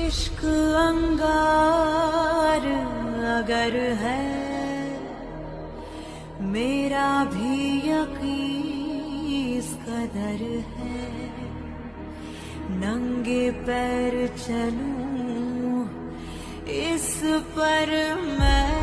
इश्क अंगार अगर है, मेरा भी यकीन इस कदर है। नंगे पैर चलूं इस पर मैं